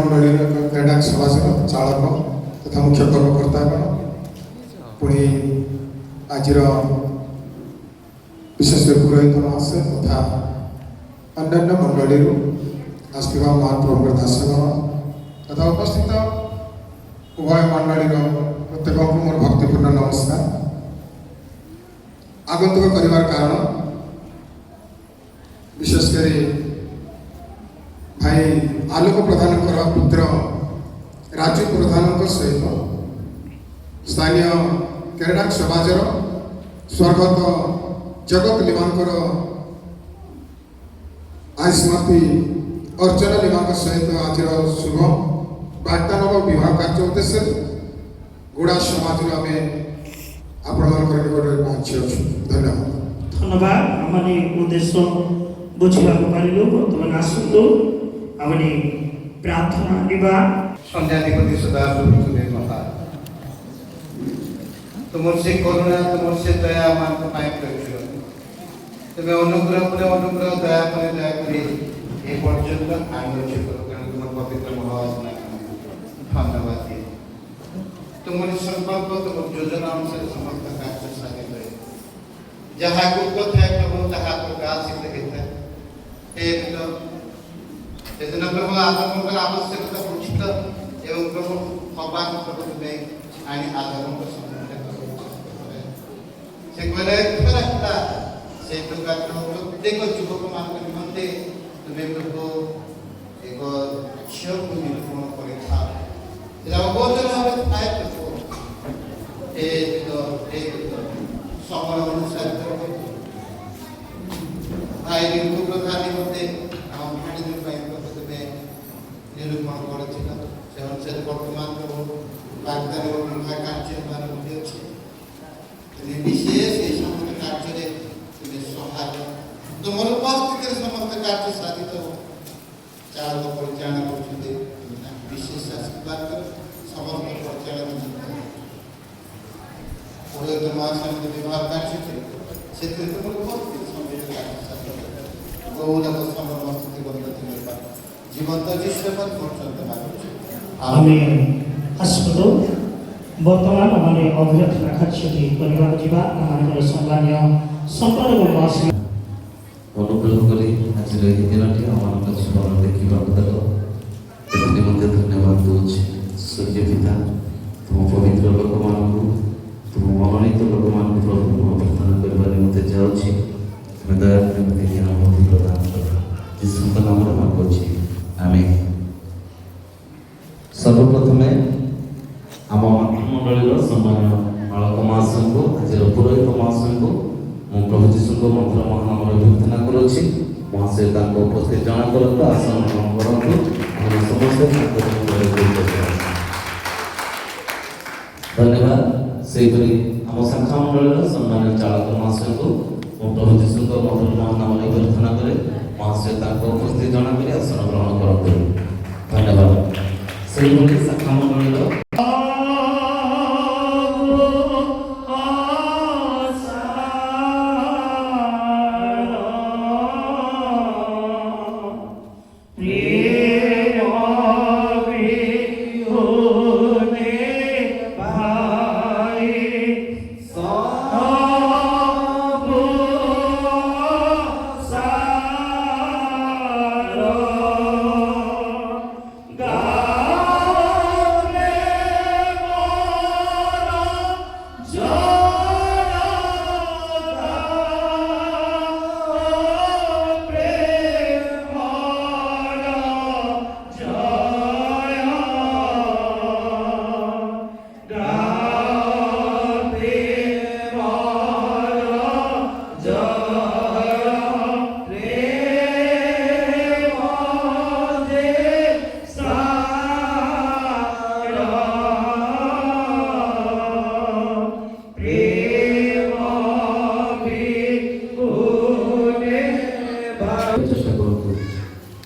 मंडल क्रीडा समाजर चालक तथा मुख्य कर्मकर्ता पुणी आज विशेष पुरोहित महाशय तथा अन्य मंडल आसवा महाप्रभु दासगण तथा उपस्थित उभय मंडल प्रत्येक को मोर भक्तिपूर्ण नमस्कार। आगंतुक कर कारण विशेषकर भाई आलोक प्रधान पुत्र राजू प्रधान सहित स्थानीय केरडा समाजर स्वर्गत जगत लिमांकर आस्मृति अर्चना लिमांक सहित आज शुभ वार्तालाप विवाह कार्य उद्देश्य गुड़ा समाज आम आपण निकट पहुंची अच्छु। धन्यवाद धन्यवाद। आमने उद्देश्य बुझा पारू बर्तमान आसतु आमने प्रार्थना दिवा सन्ध्याधिपति सदाशिव माता तुम से करुणा तुम से दया मान तुम्हें अनुग्रह पर अनुग्रह दया पर दया कर पर्यटन आगे अच्छे करो कारण तुम पवित्र महात्मा धन्यवाद दिए तुम संकल्प तुम योजना अनुसार समस्त कार्य साधित है जहाँ गुप्त थे प्रभु तहाँ प्रकाशित होता है सेदिन प्रभु आत्मकर आवश्यकता उचित एवं प्रभु हवा प्रभु तुम्हें आनी आधारों को से कहता से प्रकार प्रत्येक युवक मान निमंते तुम्हें प्रभु एक झील को निरूपण कर समय अनुसार भाई रिंकू प्रधान निमंते भाड़ी तुम्हें निरूपण कर वर्तमान प्रभु वाग्दान कार्य विशेष समस्त कार्य तुम्हें सहाय तुम उपस्थित समस्त कार्य साधित हो चाल परिचालन कर विशेष आशीर्वाद कर समस्त परिचालन पुरोहित महासमिति विभाग कार्य से तुम उपस्थित समस्त कार्य साधित गौरव समस्ती बंद जीवंत जीवन पर्यंत आमेन आसतु बर्तमान आमने अभिरत राखाच्छी परिवार जीवा आमर सम्मान्य संपर्क अनुग्रह करी आज दिनटी आम जीवन देखा देल धन्यवाद दूचे सूर्य पिता तुम पवित्र लोक मान तुम मनोनीत लोक मान प्रभु प्रार्थना करने मत जाऊँगी तुम दया मत ज्ञान बुद्धि प्रदान कर जीशुक नाम मांगुची आमेन। सर्वप्रथमे आम मंडल सम्मान्य बालक महाशय को आज पुरोहित महाशय को मु प्रभु जीशु मंत्र महानाम अभ्यर्थना करुच्ची महाशय उपस्थित जना करते आसन ग्रहण करूँ समस्त धन्यवाद। से आम शाखा मंडल सम्मान्य चालक महाशय को मु प्रभु जीशु मंत्र महानाम अभ्यर्थना करे महाशय उपस्थित जना कर आसन ग्रहण करूँ धन्यवाद। से शाखा मंडल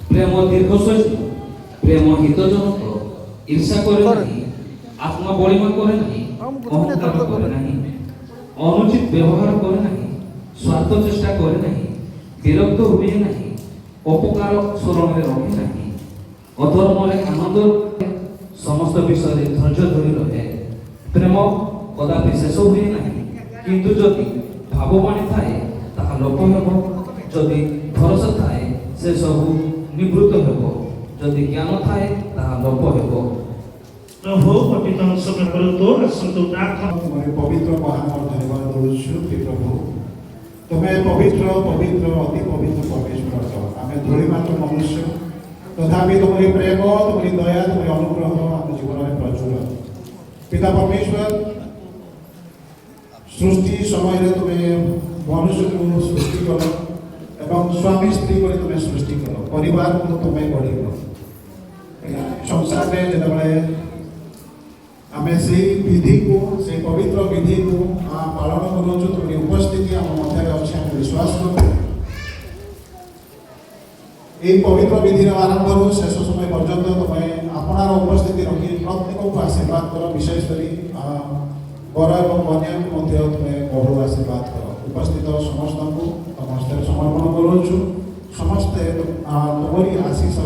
प्रेम दीर्घश्वासी प्रेम हितजनक ईर्षा करे नहीं आत्मा बलिमा करे नहीं अहंकार करे नहीं अनुचित व्यवहार करे नहीं स्वार्थ चेष्टा करे नहीं विरक्त हुए नहीं अपकार शरण में रखे नहीं ଅଧର୍ମରେ ଆନନ୍ଦ ସମସ୍ତ ବିଷୟରେ ଧୈର୍ଯ୍ୟ ଧରି ରହେ। ପ୍ରେମ କଦାପି ଶେଷ ହୁଏ ନାହିଁ, କିନ୍ତୁ ଯଦି ଭାବବାଣୀ ଥାଏ ତାହା ଲୋପ ହେବ, ଯଦି ଭରସା ଥାଏ ସେ ସବୁ ନିବୃତ୍ତ ହେବ, ଯଦି ଜ୍ଞାନ ଥାଏ ତାହା ଲୋପ ହେବ। ପ୍ରଭୁ ପବିତ୍ର ଅଂଶ କରନ୍ତୁ। ଆସନ୍ତୁ ପ୍ରାର୍ଥନା। तुम्हारे पवित्र महान और धन्यवाद दौड़छु हे प्रभु तुम्हें पवित्र पवित्र अति पवित्र परमेश्वर छ आम धूली मात्र मनुष्य तथापि तुम्हारी प्रेम तुम्हारी दया तुम्हारी अनुग्रह आम जीवन में प्रचुर पिता परमेश्वर सृष्टि समय तुम्हें मनुष्य को सृष्टि कर एवं स्वामी स्त्री को तुम्हें सृष्टि कर परिवार को तुम्हें गढ़ संसार में जिते आम से विधि को से पवित्र विधि को पालन करूँ तुम्हारी उपस्थिति आम मध्य अच्छे आम विश्वास करूँ ये पवित्र विधि आरंभ शेष समय पर्यंत तुम्हें अपनार उपस्थिति रखी प्रत्येक को आशीर्वाद कर विशेषकर बर और कन्या को तुम्हें बहु आशीर्वाद कर उपस्थित समस्त को समस्त समर्पण करुँ समस्ते तुम्हारी आशीष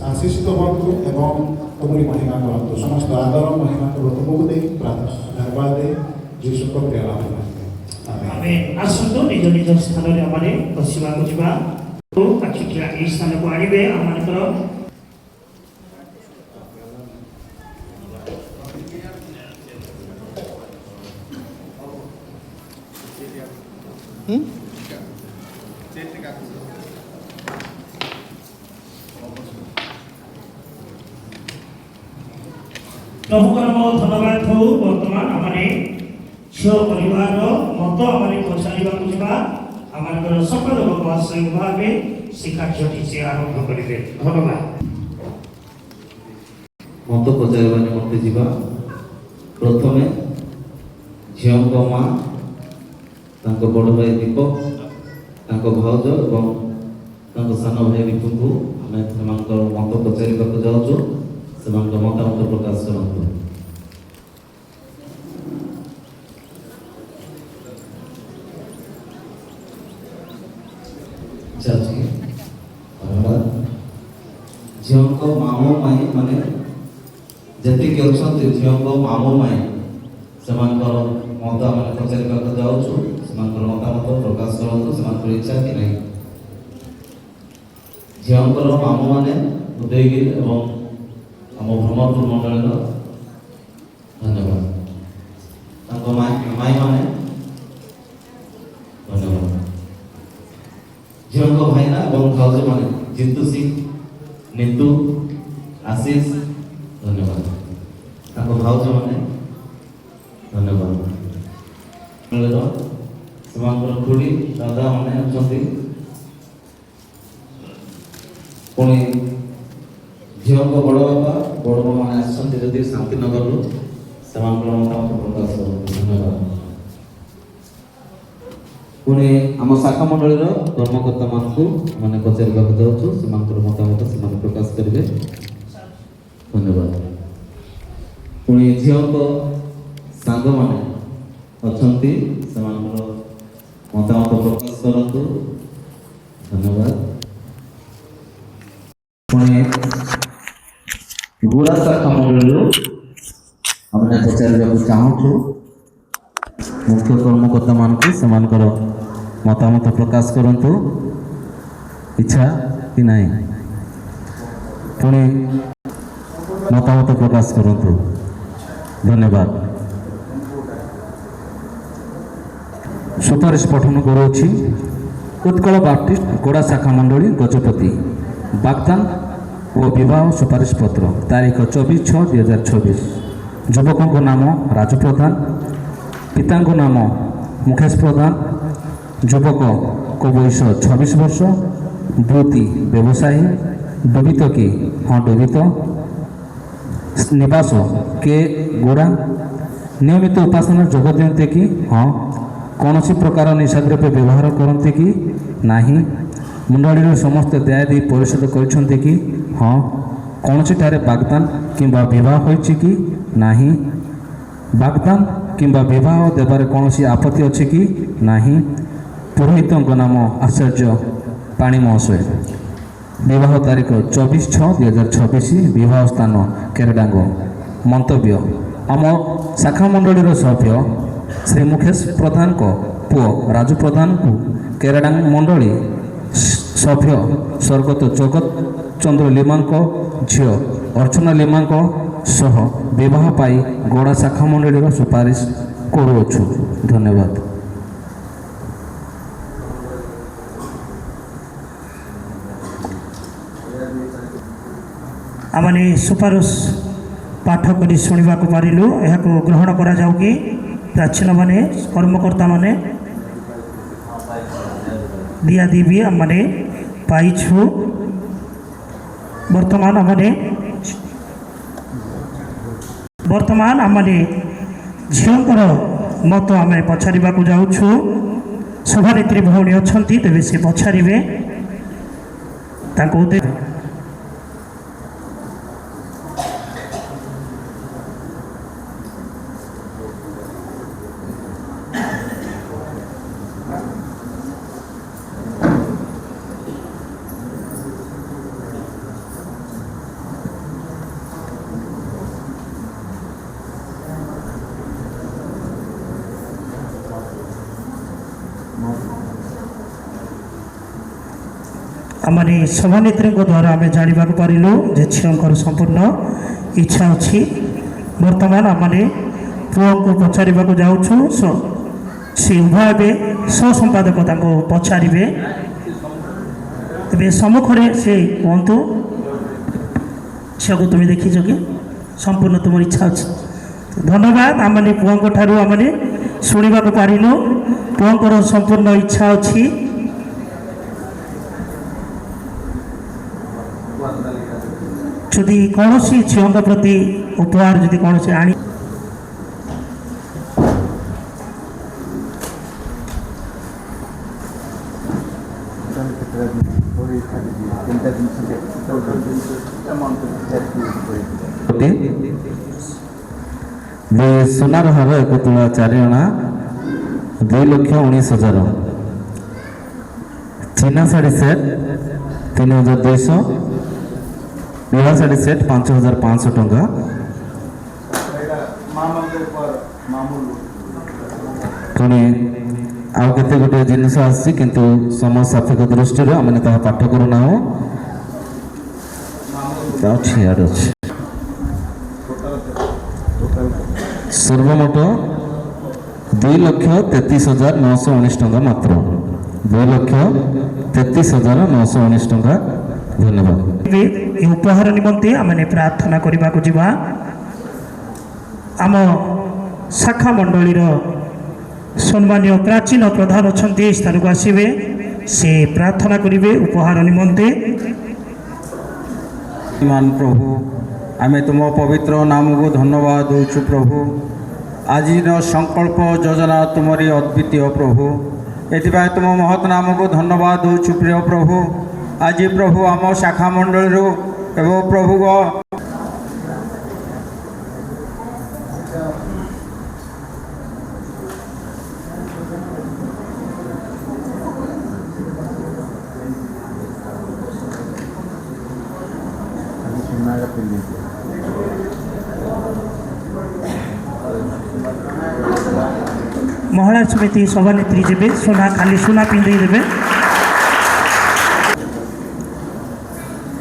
आशीषित बंधु एवं तुम्हारी महिमा करतु समस्त आदर महिमा तुमको दे प्रार्थना धन्यवाद दे जीशु को प्रिय नाम ଆମେ ଆସନ୍ତୁ ନିଜ ନିଜ ସ୍ଥାନରେ ଆମେ ବସିବାକୁ ଯିବା। ଆଖିଠିଆ ଏହି ସ୍ଥାନକୁ ଆଣିବେ। ଆମମାନଙ୍କର ପ୍ରଭୁଙ୍କର ଧନ୍ୟବାଦ ହଉ। ବର୍ତ୍ତମାନ ଆମେ ଝିଅ ପରିବାର ମତ ଆମେ ପଚାରିବାକୁ ଯିବା। ଆମମାନଙ୍କର ସକଳ ଲୋକ ଆଶ୍ରୟ ଭାବେ ସେ କାର୍ଯ୍ୟଟି ସେ ଆରମ୍ଭ କରିବେ। ଧନ୍ୟବାଦ। ମତ ପଚାରିବା ନିମନ୍ତେ ଯିବା। ପ୍ରଥମେ ଝିଅଙ୍କ ମା, ତାଙ୍କ ବଡ଼ ଭାଇ ଦୀପକ, ତାଙ୍କ ଭାଉଜ ଏବଂ ତାଙ୍କ ସାନ ଭାଇ ବିପୁଙ୍କୁ ଆମେ ସେମାନଙ୍କର ମତ ପଚାରିବାକୁ ଯାଉଛୁ। ସେମାନଙ୍କ ମତାମତ ପ୍ରକାଶ କରନ୍ତୁ। ଧନ୍ୟବାଦ। ଝିଅଙ୍କ ମାମୁଁ ମାଇଁ ମାନେ ଯେତିକି ଅଛନ୍ତି ଝିଅଙ୍କ ମାମୁଁ ମାଇଁ ସେମାନଙ୍କର ମତ ଆମେ ପଚାରିବାକୁ ଯାଉଛୁ। ସେମାନଙ୍କର ମତାମତ ପ୍ରକାଶ କରନ୍ତୁ। ସେମାନଙ୍କର ଇଚ୍ଛା କି ନାହିଁ। ଝିଅଙ୍କର ମାମୁଁ ମାନେ ଉଦୟଗିରି ଏବଂ ଆମ ଭ୍ରମରପୁର ମଣ୍ଡଳୀର ଧନ୍ୟବାଦ। ତାଙ୍କ ମାଇଁ ମାନେ ଧନ୍ୟବାଦ। ଝିଅଙ୍କ ଭାଇନା ଏବଂ ଭାଉଜ ମାନେ ଜିତୁ ସିଂ, ନିତୁ, ଆଶିଷ ଧନ୍ୟବାଦ। ତାଙ୍କ ଭାଉଜ ମାନେ ଧନ୍ୟବାଦ। ସେମାନଙ୍କର ଖୁଡ଼ି ଦାଦା ମାନେ ଅଛନ୍ତି। ପୁଣି ଝିଅଙ୍କ ବଡ଼ ବାପା ବଡ଼ ମା ମାନେ ଆସିଛନ୍ତି ଯଦି ଶାନ୍ତିନଗରରୁ ସେମାନଙ୍କର ମତାମତ ପ୍ରକାଶ କରନ୍ତୁ। ଧନ୍ୟବାଦ। ପୁଣି ଆମ ଶାଖା ମଣ୍ଡଳୀର କର୍ମକର୍ତ୍ତାମାନଙ୍କୁ ମାନେ ପଚାରିବାକୁ ଯାଉଛୁ। ସେମାନଙ୍କର ମତାମତ ସେମାନେ ପ୍ରକାଶ କରିବେ। ଧନ୍ୟବାଦ। ପୁଣି ଝିଅଙ୍କ ସାଙ୍ଗମାନେ ଅଛନ୍ତି ସେମାନଙ୍କର ମତାମତ ପ୍ରକାଶ କରନ୍ତୁ। ଧନ୍ୟବାଦ। ପୁଣି ଗୁଡ଼ା ଶାଖା ମଣ୍ଡଳୀରୁ ଆମେ ପଚାରିବାକୁ ଚାହୁଁଛୁ ମୁଖ୍ୟ କର୍ମକର୍ତ୍ତାମାନଙ୍କୁ ସେମାନଙ୍କର ମତାମତ ପ୍ରକାଶ କରନ୍ତୁ। ଇଚ୍ଛା କି ନାହିଁ। ପୁଣି ମତାମତ ପ୍ରକାଶ କରନ୍ତୁ। ଧନ୍ୟବାଦ। ସୁପାରିଶ ପଠନ କରୁଅଛି। ଉତ୍କଳ ବାପ୍ଟିଷ୍ଟ ଗୋଡ଼ା ଶାଖା ମଣ୍ଡଳୀ ଗଜପତି ବାଗଦାନ ଓ ବିବାହ ସୁପାରିଶ ପତ୍ର ତାରିଖ 24/6/2024। ଯୁବକଙ୍କ ନାମ ରାଜୁ ପ୍ରଧାନ, ପିତାଙ୍କ ନାମ ମୁକେଶ ପ୍ରଧାନ। ଯୁବକଙ୍କ ବୟସ 26 ବର୍ଷ। ବୃତ୍ତି ବ୍ୟବସାୟୀ। ଡୁବିତ କି? ହଁ ଡୁବିତ। ନିବାସ କେ ଗୋଡ଼ା। ନିୟମିତ ଉପାସନା ଯୋଗ ଦିଅନ୍ତି କି? ହଁ। କୌଣସି ପ୍ରକାର ନିଶାଦ୍ରବ୍ୟ ବ୍ୟବହାର କରନ୍ତି କି? ନାହିଁ। ମଣ୍ଡଳୀର ସମସ୍ତ ଦାୟ ଦେଇ ପରିଶୋଧ କରିଛନ୍ତି କି? ହଁ। କୌଣସିଠାରେ ବାଗଦାନ କିମ୍ବା ବିବାହ ହୋଇଛି କି? ନାହିଁ। ବାଗଦାନ କିମ୍ବା ବିବାହ ଦେବାରେ କୌଣସି ଆପତ୍ତି ଅଛି କି? ନାହିଁ। ପୁରୋହିତଙ୍କ ନାମ ଆଚାର୍ଯ୍ୟ ପାଣି ମହାଶୟ। ବିବାହ ତାରିଖ 24/6/2026 ବିବାହ ସ୍ଥାନ କେରଡାଙ୍ଗ। ମନ୍ତବ୍ୟ ଆମ ଶାଖା ମଣ୍ଡଳୀର ସଭ୍ୟ ଶ୍ରୀ ମୁକେଶ ପ୍ରଧାନଙ୍କ ପୁଅ ରାଜୁ ପ୍ରଧାନଙ୍କୁ କେରଡାଙ୍ଗ ମଣ୍ଡଳୀ ସଭ୍ୟ ସ୍ୱର୍ଗତ ଜଗତ ଚନ୍ଦ୍ର ଲିମାଙ୍କ ଝିଅ ଅର୍ଚ୍ଚନା ଲିମାଙ୍କ ସହ ବିବାହ ପାଇଁ ଗଡ଼ା ଶାଖା ମଣ୍ଡଳୀର ସୁପାରିଶ କରୁଅଛୁ। ଧନ୍ୟବାଦ। आमने सुपारिश पाठ कर शुणा पारिलु यह ग्रहण करा जाऊ कि प्राचीन माने कर्मकर्ता माने दिया देवी आमने पाइछु। वर्तमान आमने झीर मत आम पचार जाऊँ। सभानेत्री भौणी अच्छा तेज से पचारे आमने सभानेत्री द्वारा आम जानवा पारिलु जे झीर संपूर्ण इच्छा अच्छी। बर्तमान आमने पुओ को पचार जाऊँ। से उभय सहसंपादक पचारे सम्मुखें से कहतु झील तुम्हें देखीच कि संपूर्ण तुम इच्छा अच्छी। धन्यवाद। आमने पुओं ठारू आमने शुणा पारिलु पुओं संपूर्ण इच्छा अच्छी। जदि कौन सी झील प्रति उपहार जदि कौन से आनी सुनार हार 1 तुला 4 अणा 2,19,000 चीना साड़ी सेट 3,200 विवाह साड़ी सेट 5,500 टंका पुणी आउ केते गोटे जिनस आसी किंतु समय सापेक्ष दृष्टि आम पाठ करूना सर्वमोट 2,33,919 टंका मात्र 2,33,919 टंका। धन्यवाद। उपहार निमंते आमने प्रार्थना करने को जीवा। आम शाखा मंडलीर सम्मान्य प्राचीन प्रधान अच्छा स्थान को आसवे से प्रार्थना करेंगे उपहार निमंते। मान प्रभु आमे तुम पवित्र नाम को धन्यवाद दूचु प्रभु। आज संकल्प योजना तुमरी अद्वितीय प्रभु एथिपाई तुम महत् नाम को धन्यवाद दूचु प्रिय प्रभु। आज प्रभु आम शाखा मंडल एवं प्रभु महिला समिति सभानेत्री जेबे सुना खाली सुना पिंधे देवे।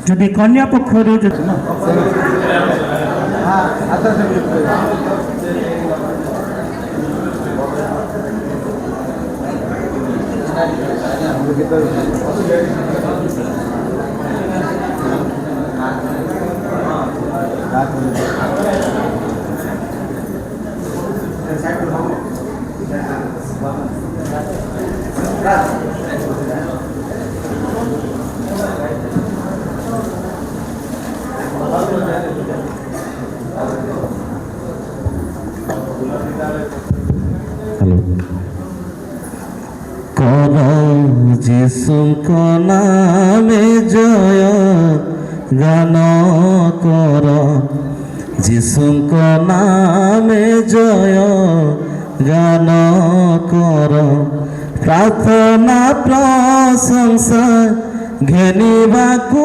जदि कन्या पक्षर जीशुक नामे जय गान कर जीशुक नामे जय गान कर प्रार्थना प्रशंसा ଘେନିବାକୁ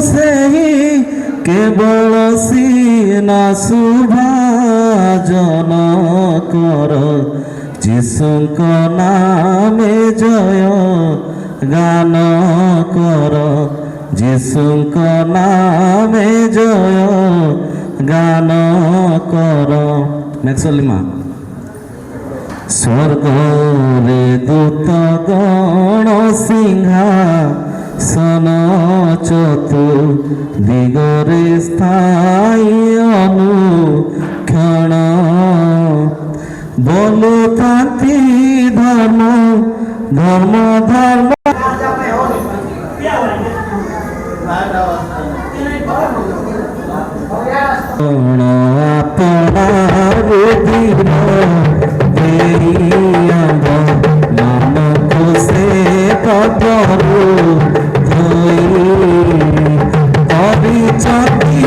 ସେହି କେବଳ ସିନା ଶୁଭାଜନ କର ଯୀଶୁଙ୍କ ନାମେ ଜୟ ଗାନ କର ଯୀଶୁଙ୍କ ନାମେ ଜୟ ଗାନ କର ମେକ୍ସଲିମା ସ୍ୱର୍ଗରେ ଦୂତ ଗଣ ସିଂହାସନ ଚତୁ ଦିଗରେ ସ୍ଥାୟୀ ଅନୁକ୍ଷଣ ବୋଲୁଥାନ୍ତି ଧର୍ମ ଧର୍ମ ଧର୍ମ ଆପଣାରୁ ଧୀର ମନକୁ ସେ ପଦରୁ କରିଛନ୍ତି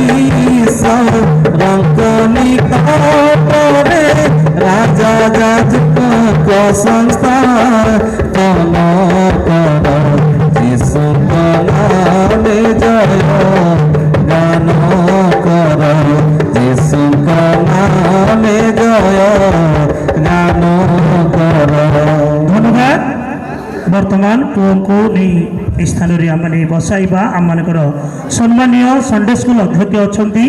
ରଙ୍କ ନିକଟରେ ରାଜା ଯାଜକ ସଂସ୍ଥା ତନ କର ଯୀଶୁଙ୍କ ନାମେ ଜୟ ଗାନ କର ଯୀଶୁଙ୍କ ନାମେ ଜୟ ଗାନ କର। ধন্যবাদ। বর্তমান পুଅଙ୍କୁ ନେଇ এই ସ୍ଥାନରେ ଆମେ ବସାଇବା। ଆମମାନଙ୍କର ସମ୍ମାନୀୟ ସଣ୍ଡେ ସ୍କୁଲ ଅଧ୍ୟକ୍ଷ ଅଛନ୍ତି।